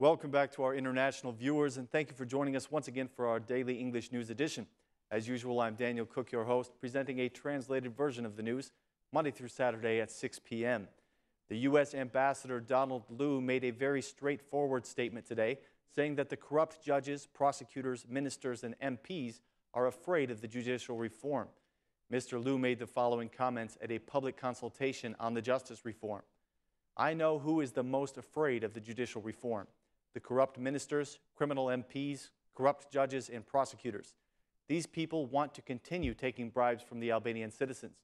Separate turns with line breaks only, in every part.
Welcome back to our international viewers, and thank you for joining us once again for our daily English news edition. As usual, I'm Daniel Cook, your host, presenting a translated version of the news Monday through Saturday at 6 p.m. The U.S. Ambassador Donald Liu made a very straightforward statement today, saying that the corrupt judges, prosecutors, ministers, and MPs are afraid of the judicial reform. Mr. Liu made the following comments at a public consultation on the justice reform. "I know who is the most afraid of the judicial reform. The corrupt ministers, criminal MPs, corrupt judges, and prosecutors. These people want to continue taking bribes from the Albanian citizens.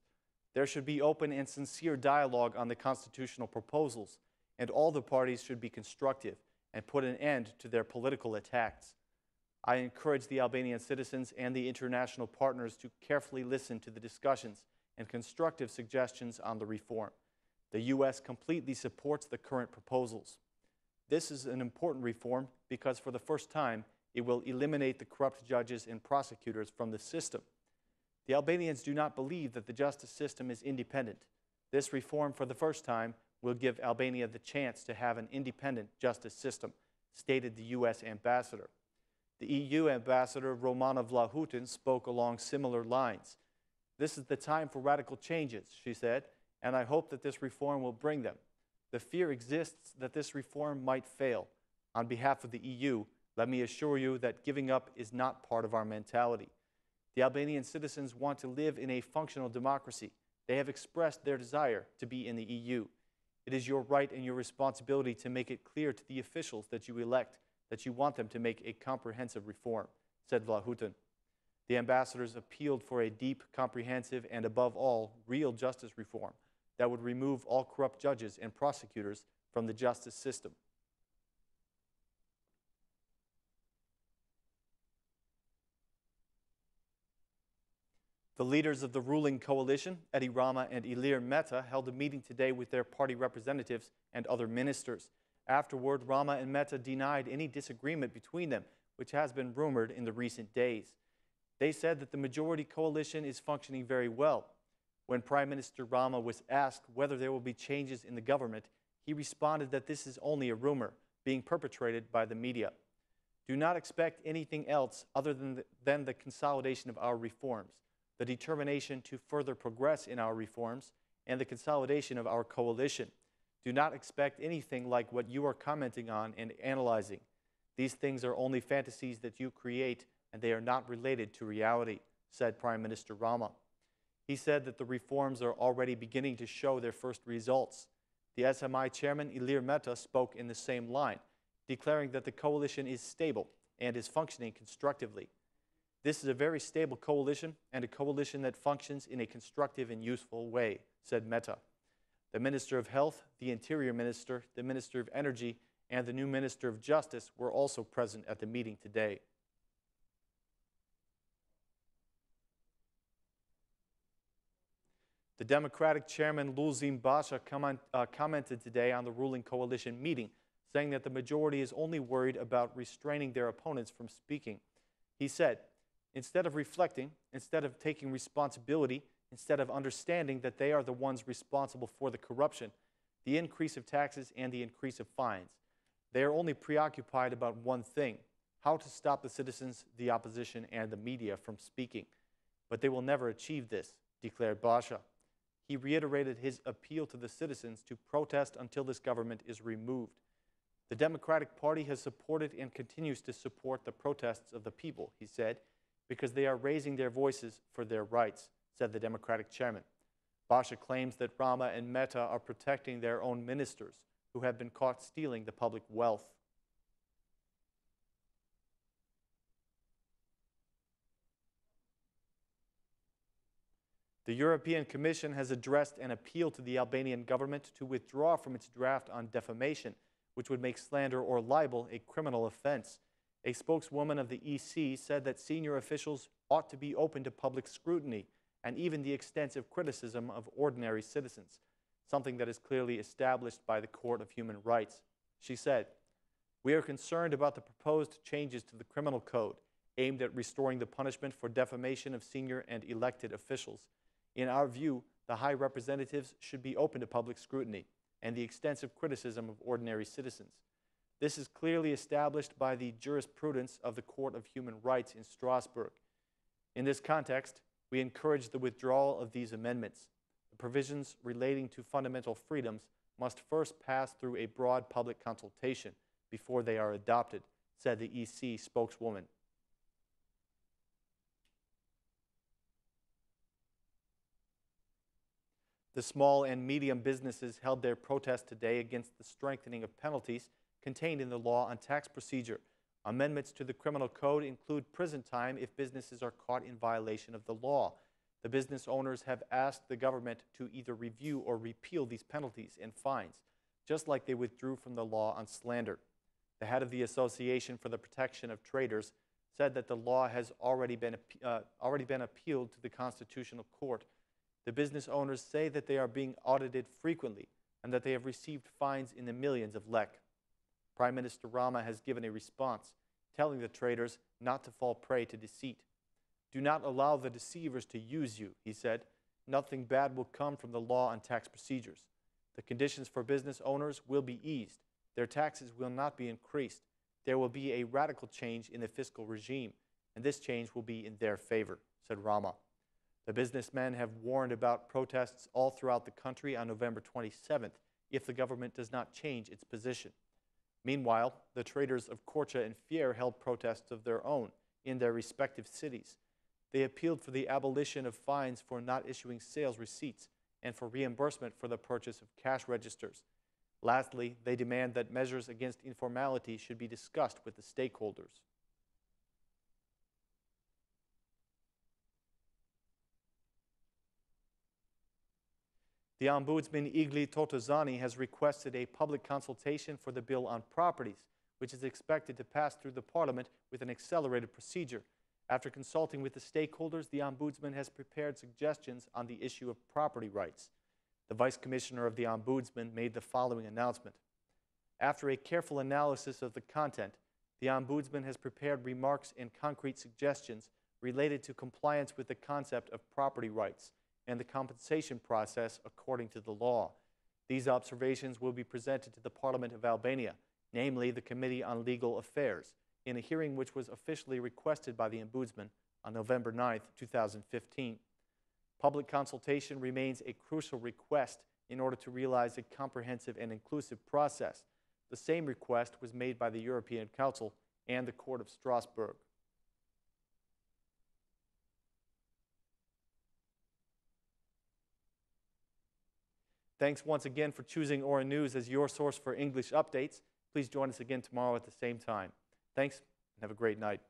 There should be open and sincere dialogue on the constitutional proposals, and all the parties should be constructive and put an end to their political attacks. I encourage the Albanian citizens and the international partners to carefully listen to the discussions and constructive suggestions on the reform. The U.S. completely supports the current proposals. This is an important reform because for the first time, it will eliminate the corrupt judges and prosecutors from the system. The Albanians do not believe that the justice system is independent. This reform, for the first time, will give Albania the chance to have an independent justice system," stated the U.S. ambassador. The EU ambassador Romana Vlahutin spoke along similar lines. "This is the time for radical changes," she said, "and I hope that this reform will bring them. The fear exists that this reform might fail. On behalf of the EU, let me assure you that giving up is not part of our mentality. The Albanian citizens want to live in a functional democracy. They have expressed their desire to be in the EU. It is your right and your responsibility to make it clear to the officials that you elect that you want them to make a comprehensive reform," said Vlahutin. The ambassadors appealed for a deep, comprehensive, and above all, real justice reform that would remove all corrupt judges and prosecutors from the justice system. The leaders of the ruling coalition, Edi Rama and Ilir Meta, held a meeting today with their party representatives and other ministers. Afterward, Rama and Meta denied any disagreement between them, which has been rumored in the recent days. They said that the majority coalition is functioning very well. When Prime Minister Rama was asked whether there will be changes in the government, he responded that this is only a rumor being perpetrated by the media. "Do not expect anything else other than the consolidation of our reforms, the determination to further progress in our reforms, and the consolidation of our coalition. Do not expect anything like what you are commenting on and analyzing. These things are only fantasies that you create, and they are not related to reality," said Prime Minister Rama. He said that the reforms are already beginning to show their first results. The SMI chairman, Ilir Meta, spoke in the same line, declaring that the coalition is stable and is functioning constructively. "This is a very stable coalition and a coalition that functions in a constructive and useful way," said Meta. The Minister of Health, the Interior Minister, the Minister of Energy, and the new Minister of Justice were also present at the meeting today. The Democratic chairman Lulzim Basha commented today on the ruling coalition meeting, saying that the majority is only worried about restraining their opponents from speaking. He said, "Instead of reflecting, instead of taking responsibility, instead of understanding that they are the ones responsible for the corruption, the increase of taxes and the increase of fines, they are only preoccupied about one thing, how to stop the citizens, the opposition, and the media from speaking. But they will never achieve this," declared Basha. He reiterated his appeal to the citizens to protest until this government is removed. "The Democratic Party has supported and continues to support the protests of the people," he said, "because they are raising their voices for their rights," said the Democratic chairman. Basha claims that Rama and Meta are protecting their own ministers who have been caught stealing the public wealth. The European Commission has addressed an appeal to the Albanian government to withdraw from its draft on defamation, which would make slander or libel a criminal offense. A spokeswoman of the EC said that senior officials ought to be open to public scrutiny and even the extensive criticism of ordinary citizens, something that is clearly established by the Court of Human Rights. She said, "We are concerned about the proposed changes to the criminal code aimed at restoring the punishment for defamation of senior and elected officials. In our view, the high representatives should be open to public scrutiny and the extensive criticism of ordinary citizens. This is clearly established by the jurisprudence of the Court of Human Rights in Strasbourg. In this context, we encourage the withdrawal of these amendments. The provisions relating to fundamental freedoms must first pass through a broad public consultation before they are adopted, said the EC spokeswoman. The small and medium businesses held their protest today against the strengthening of penalties contained in the law on tax procedure. Amendments to the criminal code include prison time if businesses are caught in violation of the law. The business owners have asked the government to either review or repeal these penalties and fines, just like they withdrew from the law on slander. The head of the Association for the Protection of Traders said that the law has already been appealed to the Constitutional Court. The business owners say that they are being audited frequently and that they have received fines in the millions of lek. Prime Minister Rama has given a response, telling the traders not to fall prey to deceit. "Do not allow the deceivers to use you," he said. "Nothing bad will come from the law on tax procedures. The conditions for business owners will be eased. Their taxes will not be increased. There will be a radical change in the fiscal regime, and this change will be in their favor," said Rama. The businessmen have warned about protests all throughout the country on November 27th if the government does not change its position. Meanwhile, the traders of Korcha and Fier held protests of their own in their respective cities. They appealed for the abolition of fines for not issuing sales receipts and for reimbursement for the purchase of cash registers. Lastly, they demand that measures against informality should be discussed with the stakeholders. The Ombudsman Igli Totozani has requested a public consultation for the bill on properties, which is expected to pass through the Parliament with an accelerated procedure. After consulting with the stakeholders, the Ombudsman has prepared suggestions on the issue of property rights. The Vice Commissioner of the Ombudsman made the following announcement. After a careful analysis of the content, the Ombudsman has prepared remarks and concrete suggestions related to compliance with the concept of property rights and the compensation process according to the law. These observations will be presented to the Parliament of Albania, namely the Committee on Legal Affairs, in a hearing which was officially requested by the Ombudsman on November 9, 2015. Public consultation remains a crucial request in order to realize a comprehensive and inclusive process. The same request was made by the European Council and the Court of Strasbourg. Thanks once again for choosing Aura News as your source for English updates. Please join us again tomorrow at the same time. Thanks, and have a great night.